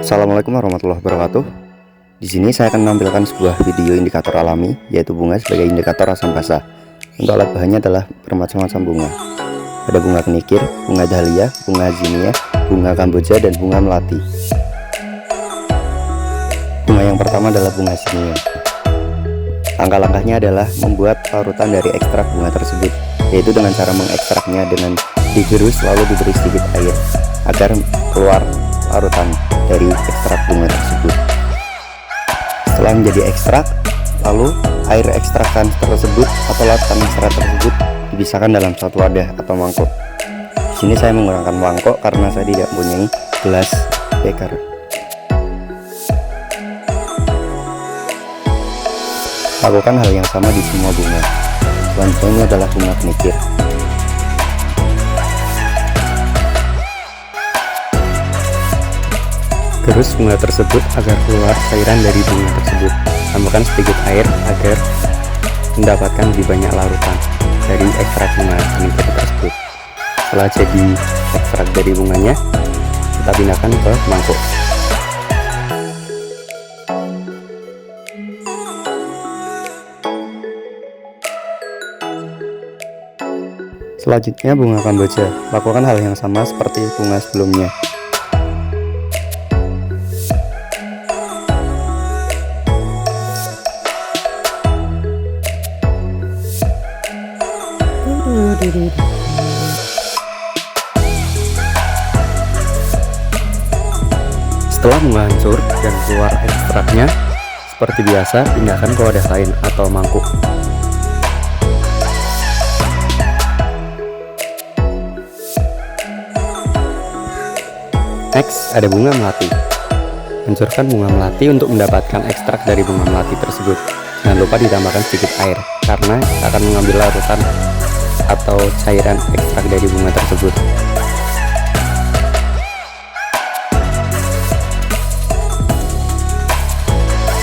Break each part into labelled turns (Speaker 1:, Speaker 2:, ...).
Speaker 1: Assalamualaikum warahmatullahi wabarakatuh. Di sini saya akan menampilkan sebuah video indikator alami, yaitu bunga sebagai indikator asam basa. Untuk alat bahannya adalah bermacam-macam bunga. Ada bunga kenikir, bunga dahlia, bunga zinnia, bunga kamboja, dan bunga melati. Bunga yang pertama adalah bunga zinnia. Langkah-langkahnya adalah membuat larutan dari ekstrak bunga tersebut, yaitu dengan cara mengekstraknya dengan digerus lalu diberi sedikit air agar keluar larutan dari ekstrak bunga tersebut. Setelah menjadi ekstrak, lalu air ekstrakan tersebut atau larutan ekstrak tersebut dipisahkan dalam satu wadah atau mangkok. Di sini saya menggunakan mangkok karena saya tidak mempunyai gelas beker. Lakukan hal yang sama di semua bunga. Selanjutnya ini adalah bunga kenikir. Gerus bunga tersebut agar keluar cairan dari bunga tersebut. Tambahkan sedikit air agar mendapatkan lebih banyak larutan dari ekstrak bunga kenikir tersebut. Setelah jadi ekstrak dari bunganya, kita pindahkan ke mangkok. Selanjutnya bunga kamboja. Lakukan hal yang sama seperti bunga sebelumnya. Setelah bunga hancur dan keluar ekstraknya, seperti biasa pindahkan ke wadah lain atau mangkuk. Next, ada bunga melati. Hancurkan bunga melati untuk mendapatkan ekstrak dari bunga melati tersebut. Jangan lupa ditambahkan sedikit air karena kita akan mengambil larutan atau cairan ekstrak dari bunga tersebut.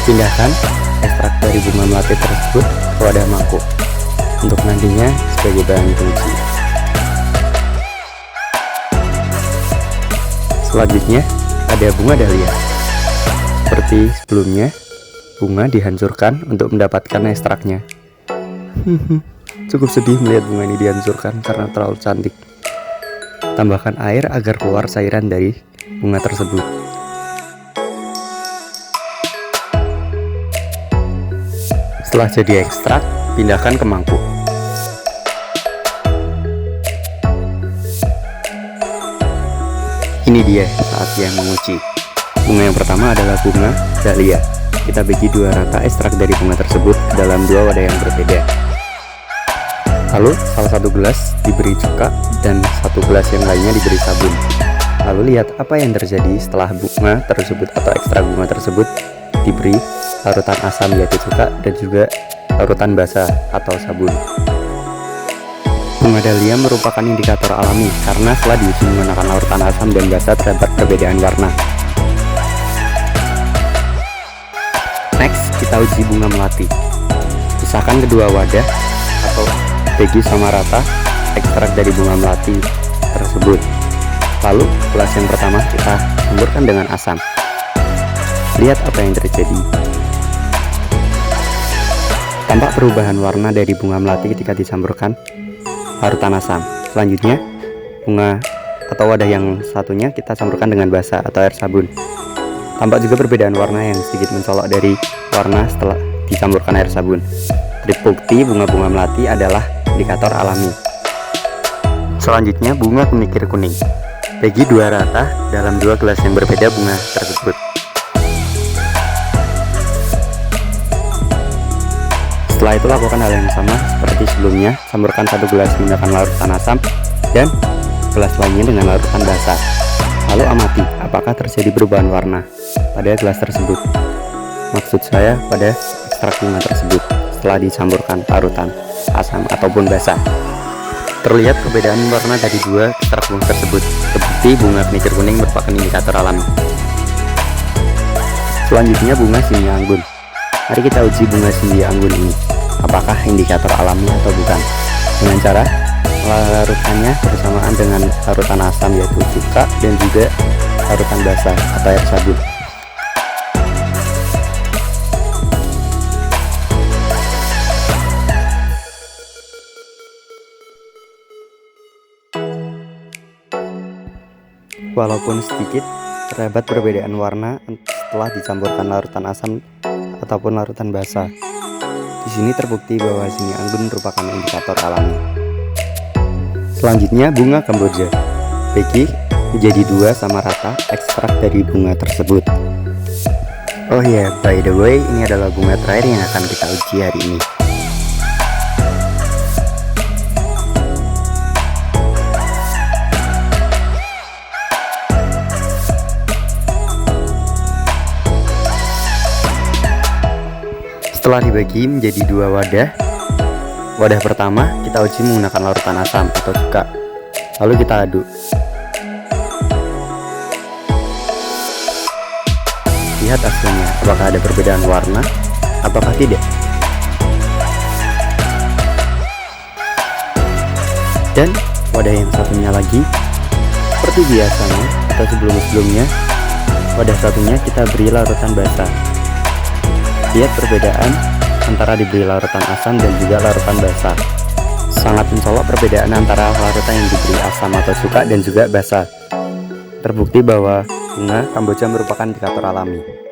Speaker 1: Pindahkan ekstrak dari bunga melati tersebut ke wadah mangkuk untuk nantinya sebagai bahan penguji. Selanjutnya ada bunga dahlia. Seperti sebelumnya, bunga dihancurkan untuk mendapatkan ekstraknya. Cukup sedih melihat bunga ini dihancurkan karena terlalu cantik. Tambahkan air agar keluar cairan dari bunga tersebut. Setelah jadi ekstrak, pindahkan ke mangkuk. Ini dia saatnya menguji. Bunga yang pertama adalah bunga dahlia. Kita bagi dua rata ekstrak dari bunga tersebut ke dalam dua wadah yang berbeda. Lalu salah satu gelas diberi cuka dan satu gelas yang lainnya diberi sabun. Lalu lihat apa yang terjadi setelah bunga tersebut atau ekstrak bunga tersebut diberi larutan asam yaitu cuka dan juga larutan basa atau sabun. Bunga dahlia merupakan indikator alami karena setelah diuji menggunakan larutan asam dan basa terdapat perbedaan warna. Next, kita uji bunga melati. Pisahkan kedua wadah atau bagi sama rata ekstrak dari bunga melati tersebut. Lalu gelas yang pertama kita campurkan dengan asam. Lihat apa yang terjadi. Tampak perubahan warna dari bunga melati ketika dicampurkan larutan asam. Selanjutnya bunga atau wadah yang satunya kita campurkan dengan basa atau air sabun. Tampak juga perbedaan warna yang sedikit mencolok dari warna setelah dicampurkan air sabun. Terbukti bunga-bunga melati adalah indikator alami. Selanjutnya bunga kenikir kuning. Bagi dua rata dalam dua gelas yang berbeda bunga tersebut. Setelah itu lakukan hal yang sama seperti sebelumnya. Campurkan satu gelas menggunakan larutan asam dan gelas lainnya dengan larutan basa. Lalu amati apakah terjadi perubahan warna pada gelas tersebut. Maksud saya pada ekstrak bunga tersebut setelah dicampurkan larutan asam ataupun basa. Terlihat perbedaan warna dari dua ekstrak bunga tersebut. Terbukti bunga kenikir kuning merupakan indikator alami. Selanjutnya bunga zinnia anggun. Mari kita uji bunga zinnia anggun ini. Apakah indikator alami atau bukan? Dengan cara melarutkannya bersamaan dengan larutan asam yaitu cuka dan juga larutan basah atau air sabun. Walaupun sedikit, terdapat perbedaan warna setelah dicampurkan larutan asam ataupun larutan basah. Di sini terbukti bahwa seni anggun merupakan indikator alami. Selanjutnya bunga Kamboja. Bagi menjadi 2 sama rata ekstrak dari bunga tersebut. Oh ya, by the way, ini adalah bunga terakhir yang akan kita uji hari ini. Setelah dibagi menjadi 2 wadah, wadah pertama kita uji menggunakan larutan asam atau cuka, lalu kita aduk. Lihat hasilnya, apakah ada perbedaan warna ataukah tidak. Dan wadah yang satunya lagi, seperti biasanya atau sebelum-sebelumnya, wadah satunya kita beri larutan basah. Lihat perbedaan antara diberi larutan asam dan juga larutan basah. Sangat mencolok perbedaan antara larutan yang diberi asam atau cuka dan juga basah. Terbukti bahwa bunga Kamboja merupakan indikator alami.